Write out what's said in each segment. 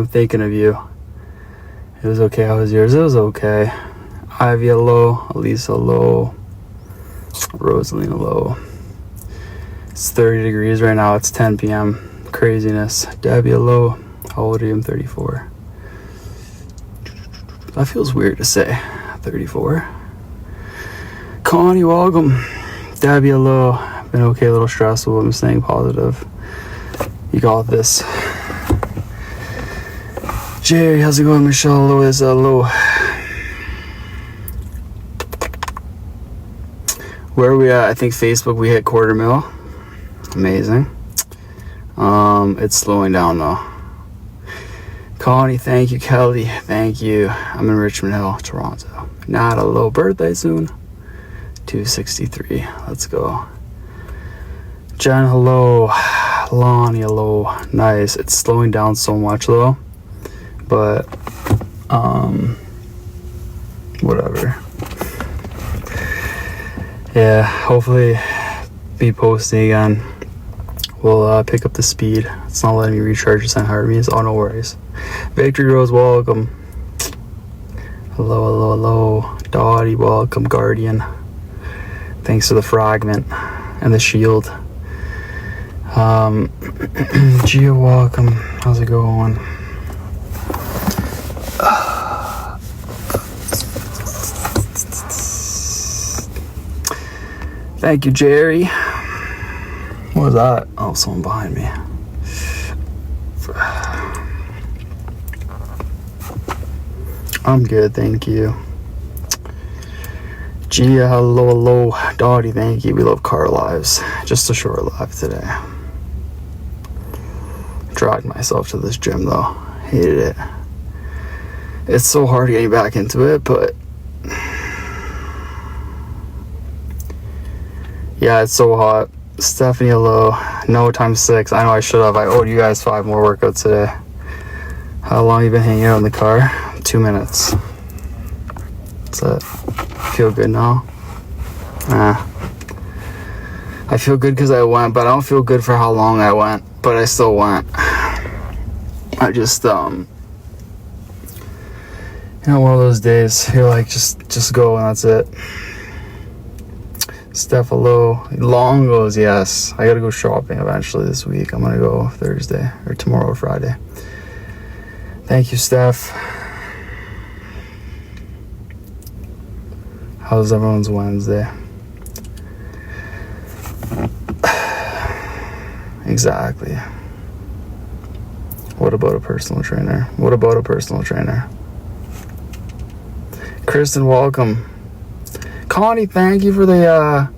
I'm thinking of you. It was okay. How was yours? It was okay. Ivy low, Elisa low, Rosalina low. It's 30 degrees right now. It's 10 p.m. Craziness. Debbie low. How old are you? I'm 34. That feels weird to say. 34. Connie, welcome. Debbie low. Been okay, a little stressful. I'm staying positive. You got this. Jerry, how's it going? Michelle, low is low. Where are we at? I think Facebook, we hit 250,000. Amazing. It's slowing down though. Connie, thank you. Kelly, thank you. I'm in Richmond Hill, Toronto. Not a low birthday soon. 263. Let's go. Jen, hello. Lonnie, hello. Nice. It's slowing down so much though. But, whatever. Yeah, hopefully be posting again. We'll pick up the speed. It's not letting me recharge this on Harvey's. Oh, no worries. Victory Rose, welcome. Hello, hello, hello. Dottie, welcome. Guardian. Thanks for the fragment and the shield. Gia, welcome. How's it going? Thank you, Jerry. What was that? Oh, someone behind me. I'm good, thank you. Gia, hello, hello. Dottie, thank you. We love car lives. Just a short live today. Dragged myself to this gym though. Hated it. It's so hard getting back into it, but yeah, it's so hot. Stephanie, hello. No, times 6. I know I should have. I owed you guys 5 more workouts today. How long you been hanging out in the car? 2 minutes. That's it. Feel good now? I feel good because I went, but I don't feel good for how long I went. But I still went. I just, one of those days, you're like, just go and that's it. Steph, hello. Long goes, yes. I gotta go shopping eventually this week. I'm gonna go Thursday or tomorrow or Friday. Thank you, Steph. How's everyone's Wednesday? Exactly. What about a personal trainer? What about a personal trainer? Kristen, welcome. Connie, thank you for the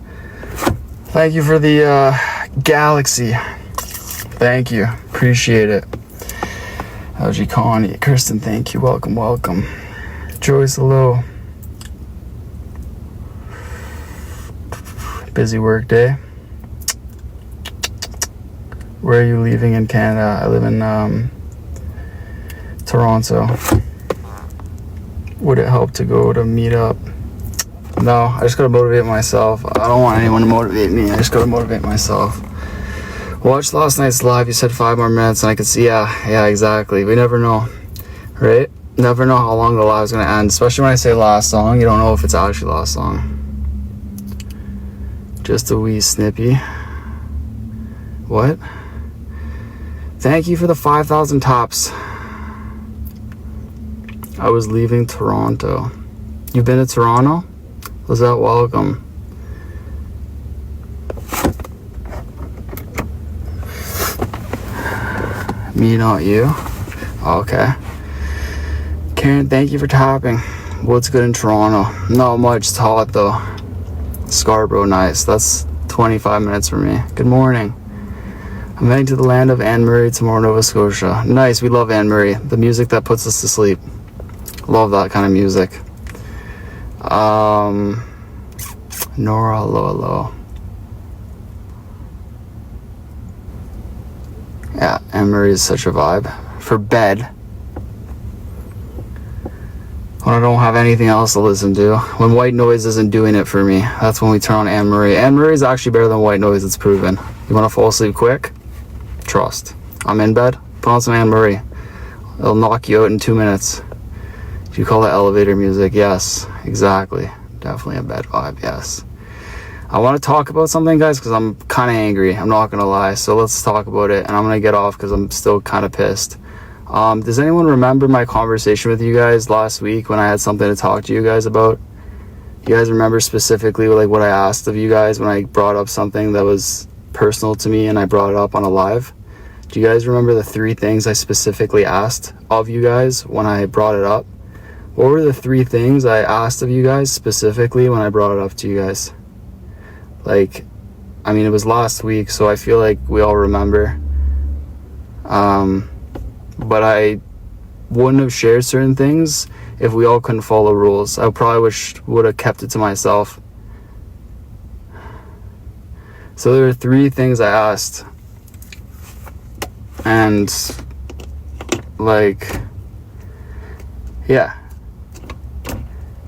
galaxy. Thank you. Appreciate it. LG Connie. Kristen, thank you. Welcome, welcome. Joyce, hello. Busy work day. Where are you leaving in Canada? I live in Toronto. Would it help to go to meet up? No, I just gotta motivate myself. I don't want anyone to motivate me. I just gotta motivate myself. Watched last night's live. You said 5 more minutes, and I could see. Yeah, exactly. We never know, right? Never know how long the live's gonna end. Especially when I say last song, you don't know if it's actually last song. Just a wee snippy. What? Thank you for the 5,000 tops. I was leaving Toronto. You've been to Toronto? Was that welcome? Me, not you? Okay. Karen, thank you for tapping. What's good in Toronto? Not much. It's hot though. Scarborough, nice. That's 25 minutes for me. Good morning. I'm heading to the land of Anne Murray tomorrow, Nova Scotia. Nice. We love Anne Murray. The music that puts us to sleep. Love that kind of music. Nora, hello. Yeah, Anne Murray is such a vibe. For bed. When I don't have anything else to listen to. When white noise isn't doing it for me. That's when we turn on Anne Murray. Anne Murray is actually better than white noise, it's proven. You want to fall asleep quick? Trust. I'm in bed. Put on some Anne Murray. It'll knock you out in 2 minutes. Do you call it elevator music? Yes, exactly. Definitely a bad vibe, yes. I want to talk about something, guys, because I'm kind of angry. I'm not going to lie. So let's talk about it. And I'm going to get off because I'm still kind of pissed. Does anyone remember my conversation with you guys last week when I had something to talk to you guys about? You guys remember specifically like what I asked of you guys when I brought up something that was personal to me and I brought it up on a live? Do you guys remember the 3 things I specifically asked of you guys when I brought it up? What were the 3 things I asked of you guys specifically when I brought it up to you guys? Like, I mean, it was last week, so I feel like we all remember. But I wouldn't have shared certain things if we all couldn't follow rules. I probably would have kept it to myself. So there are 3 things I asked. And, like, yeah.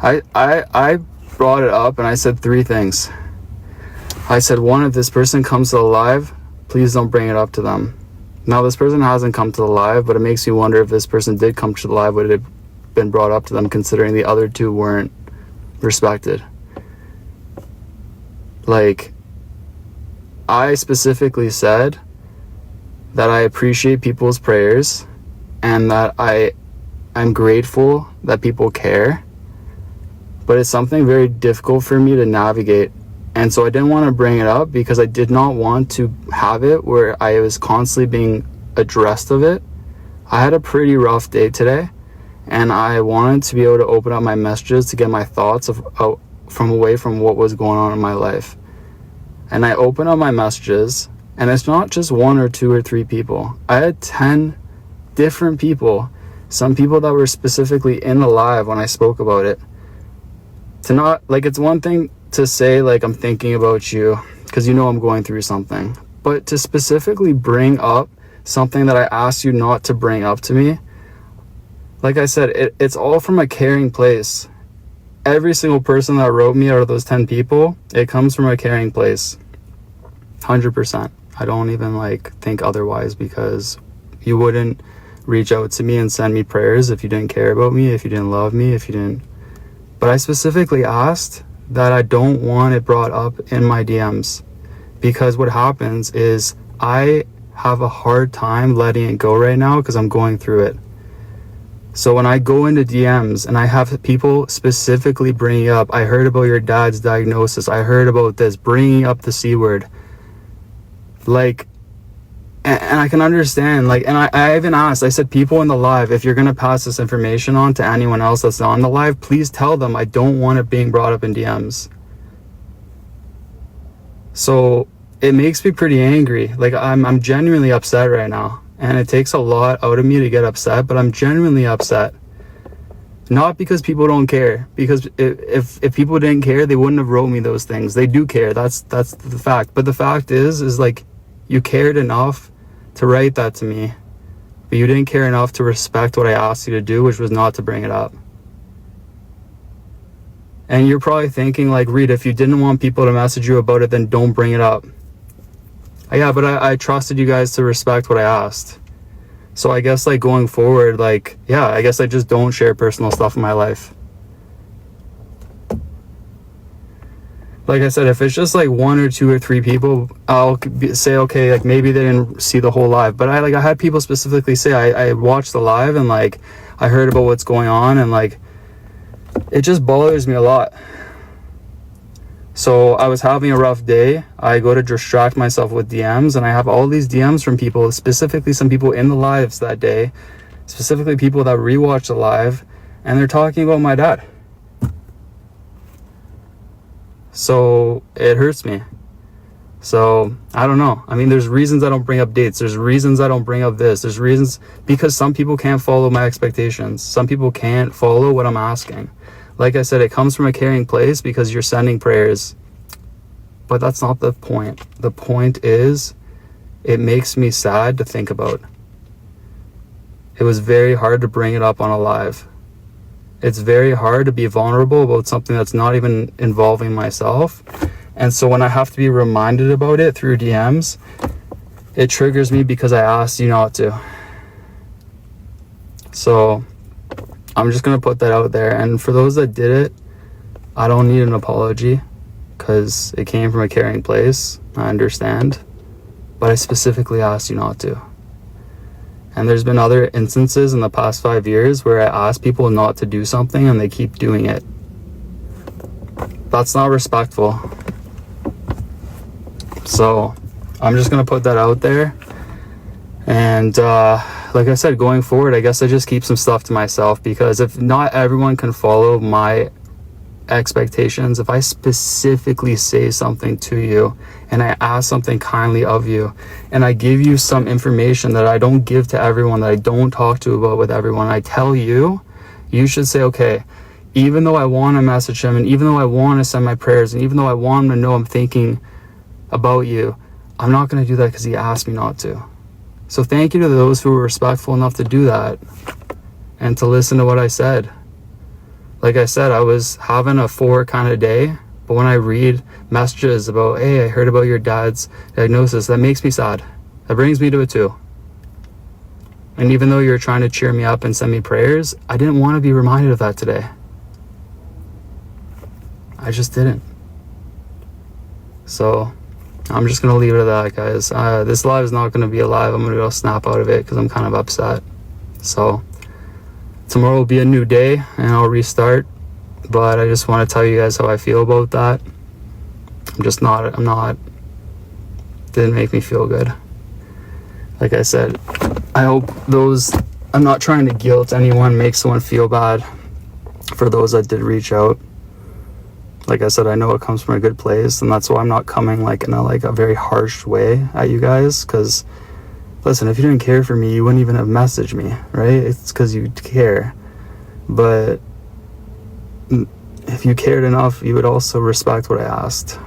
I brought it up and I said 3 things. I said, 1, if this person comes to the live, please don't bring it up to them. Now, this person hasn't come to the live, but it makes me wonder if this person did come to the live, would it have been brought up to them, considering the other 2 weren't respected? Like, I specifically said that I appreciate people's prayers and that I'm grateful that people care, but it's something very difficult for me to navigate. And so I didn't want to bring it up because I did not want to have it where I was constantly being addressed of it. I had a pretty rough day today, and I wanted to be able to open up my messages to get my thoughts from away from what was going on in my life. And I opened up my messages, and it's not just 1 or 2 or 3 people. I had 10 different people, some people that were specifically in the live when I spoke about it. To not, like, it's one thing to say, like, I'm thinking about you because you know I'm going through something, but to specifically bring up something that I asked you not to bring up to me, like I said, it's all from a caring place. Every single person that wrote me out of those 10 people, it comes from a caring place. 100%. I don't even like think otherwise, because you wouldn't reach out to me and send me prayers if you didn't care about me, if you didn't love me, if you didn't. But I specifically asked that I don't want it brought up in my DMs, because what happens is I have a hard time letting it go right now because I'm going through it. So when I go into DMs and I have people specifically bringing up, I heard about your dad's diagnosis, I heard about this, bringing up the C word, like, and I can understand, like, and I even asked, I said, people in the live, if you're going to pass this information on to anyone else that's not on the live, please tell them I don't want it being brought up in DMs. So it makes me pretty angry. Like, I'm genuinely upset right now, and it takes a lot out of me to get upset, but I'm genuinely upset. Not because people don't care, because if people didn't care, they wouldn't have wrote me those things. They do care. That's the fact. But the fact is like, you cared enough to write that to me, but you didn't care enough to respect what I asked you to do, which was not to bring it up. And you're probably thinking, like, Reed, if you didn't want people to message you about it, then don't bring it up. Yeah, but I trusted you guys to respect what I asked. So I guess, like, going forward, like, yeah, I guess I just don't share personal stuff in my life. Like I said, if it's just like 1 or 2 or 3 people, I'll say, okay, like, maybe they didn't see the whole live. But I had people specifically say, I watched the live and, like, I heard about what's going on, and, like, it just bothers me a lot. So I was having a rough day. I go to distract myself with DMs, and I have all these DMs from people, specifically some people in the lives that day, specifically people that rewatched the live, and they're talking about my dad. So it hurts me. So I don't know. I mean, there's reasons I don't bring up dates. There's reasons I don't bring up this. There's reasons, because some people can't follow my expectations. Some people can't follow what I'm asking. Like I said, it comes from a caring place because you're sending prayers. But that's not the point. The point is, it makes me sad to think about. It was very hard to bring it up on a live. It's very hard to be vulnerable about something that's not even involving myself. And so when I have to be reminded about it through DMs, it triggers me because I asked you not to. So I'm just gonna put that out there. And for those that did it, I don't need an apology because it came from a caring place. I understand, but I specifically asked you not to. And there's been other instances in the past 5 years where I ask people not to do something and they keep doing it. That's not respectful. So I'm just gonna put that out there. And like I said, going forward, I guess I just keep some stuff to myself, because if not everyone can follow my expectations, if I specifically say something to you and I ask something kindly of you and I give you some information that I don't give to everyone, that I don't talk to about with everyone, I tell you, you should say, okay, even though I want to message him, and even though I want to send my prayers, and even though I want him to know I'm thinking about you, I'm not going to do that because he asked me not to. So thank you to those who were respectful enough to do that and to listen to what I said. Like I said, I was having a 4 kind of day, but when I read messages about, hey, I heard about your dad's diagnosis, that makes me sad. That brings me to a 2. And even though you're trying to cheer me up and send me prayers, I didn't want to be reminded of that today. I just didn't. So I'm just going to leave it at that, guys. This live is not going to be a live. I'm going to go snap out of it because I'm kind of upset. So tomorrow will be a new day and I'll restart, but I just want to tell you guys how I feel about that. Didn't make me feel good. Like I said, I hope I'm not trying to guilt anyone, make someone feel bad for those that did reach out. Like I said, I know it comes from a good place, and that's why I'm not coming in a very harsh way at you guys, because listen, if you didn't care for me, you wouldn't even have messaged me, right? It's because you care. But if you cared enough, you would also respect what I asked.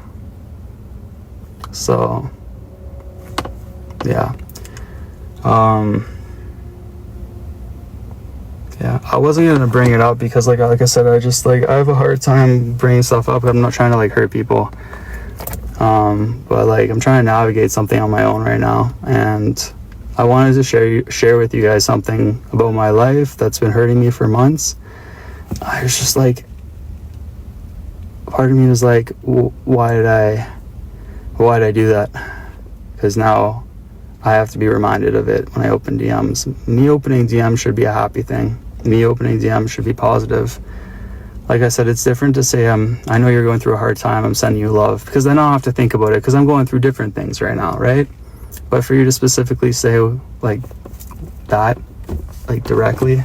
So, yeah. Yeah, I wasn't going to bring it up because, like I said, I have a hard time bringing stuff up. I'm not trying to, hurt people. But, I'm trying to navigate something on my own right now. And I wanted to share with you guys something about my life that's been hurting me for months. I was just part of me was why did I do that? Because now I have to be reminded of it when I open DMs. Me opening DMs should be a happy thing. Me opening DMs should be positive. Like I said, it's different to say, I know you're going through a hard time, I'm sending you love, because then I don't have to think about it, because I'm going through different things right now, right? But for you to specifically say that, directly,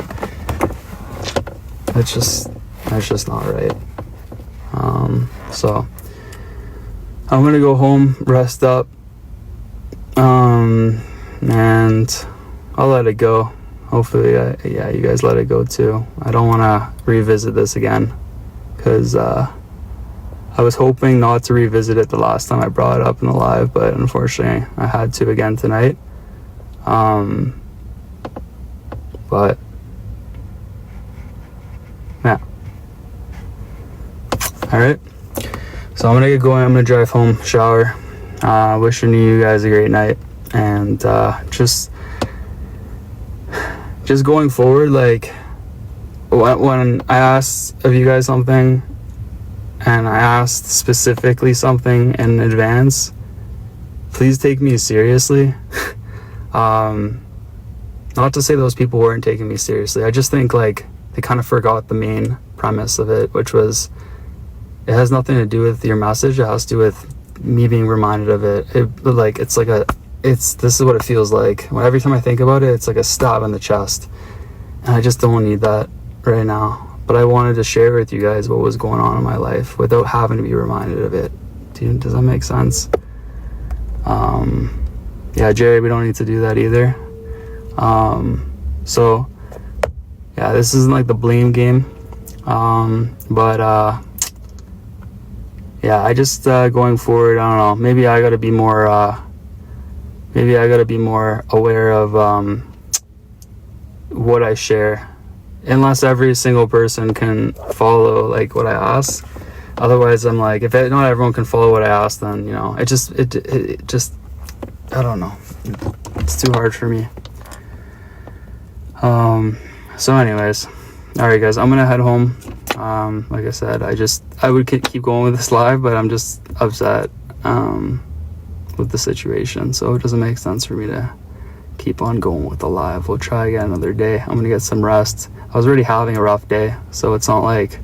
that's just not right. So I'm gonna go home, rest up, and I'll let it go. Hopefully, you guys let it go too. I don't want to revisit this again, because I was hoping not to revisit it the last time I brought it up in the live, but unfortunately I had to again tonight. But yeah. Alright, so I'm gonna get going. I'm gonna drive home, shower, wishing you guys a great night, and just going forward, when I asked of you guys something, and I asked specifically something in advance, please take me seriously. Not to say those people weren't taking me seriously. I just think they kind of forgot the main premise of it, which was, it has nothing to do with your message. It has to do with me being reminded of it. This is what it feels like. Every time I think about it, it's like a stab in the chest. And I just don't need that right now. But I wanted to share with you guys what was going on in my life without having to be reminded of it. Does that make sense? Yeah, Jerry, we don't need to do that either. So, yeah, this isn't the blame game. But yeah, I just, going forward, I don't know, maybe I gotta be more aware of what I share, unless every single person can follow what I ask. Otherwise, I'm if not everyone can follow what I ask, then it just I don't know, it's too hard for me. So anyways, all right guys, I'm gonna head home. Like I said, I would keep going with this live, but I'm just upset with the situation, so it doesn't make sense for me to keep on going with the live. We'll try again another day. I'm gonna get some rest. I was already having a rough day, so it's not like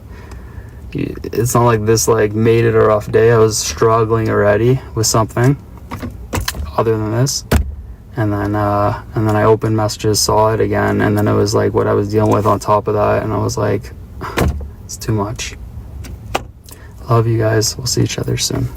this like made it a rough day. I was struggling already with something other than this, and then I opened messages, saw it again, and then it was like what I was dealing with on top of that, and I was like, it's too much. Love you guys. We'll see each other soon.